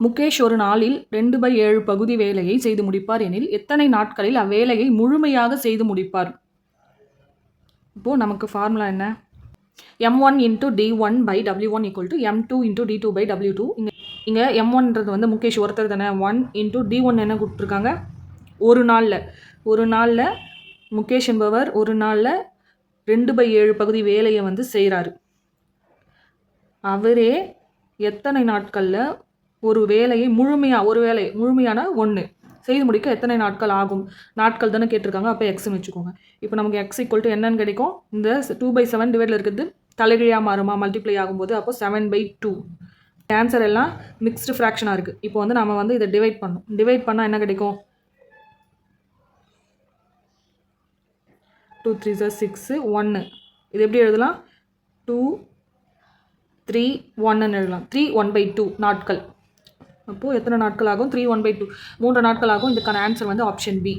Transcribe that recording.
முகேஷ் ஒரு நாளில் 2/7 பகுதி வேலையை செய்து முடிப்பார் எனில் எத்தனை நாட்களில் அவ்வேலையை முழுமையாக செய்து முடிப்பார்? இப்போது நமக்கு ஃபார்முலா என்ன? m1 × d1/w1 = m2 × d2/w2. இங்கே m1ன்றது வந்து முகேஷ் ஒருத்தர் தானே. 1 × d1 என்ன கொடுத்துருக்காங்க? ஒரு நாளில் முகேஷ் என்பவர் ஒரு நாளில் 2/7 பகுதி வேலையை வந்து செய்கிறாரு. அவரே எத்தனை நாட்களில் ஒரு வேலையை முழுமையான 1 செய்து முடிக்க எத்தனை நாட்கள் ஆகும்? நாட்கள் தானே கேட்டிருக்காங்க. அப்போ எக்ஸ்ன்னு வச்சுக்கோங்க. இப்போ நமக்கு எக்ஸ் = என்னன்னு கிடைக்கும்? இந்த 2/7 டிவைடில் இருக்கிறது தலைகீழாக மாறுமா மல்டிப்ளை ஆகும்போது? அப்போ 7/2. ஆன்சர் எல்லாம் மிக்ஸ்டு ஃப்ராக்ஷனாக இருக்குது. இப்போ வந்து நம்ம வந்து இதை டிவைட் பண்ணால் என்ன கிடைக்கும்? 2 3 6 1. இது எப்படி எழுதலாம்? 2 3 1ன்னு எழுதலாம். 3 1/2 நாட்கள். அப்போது எத்தனை நாட்கள் ஆகும்? 3 1/2 3 நாட்கள் ஆகும். இதுக்கான ஆன்சர் வந்து ஆப்ஷன் பி.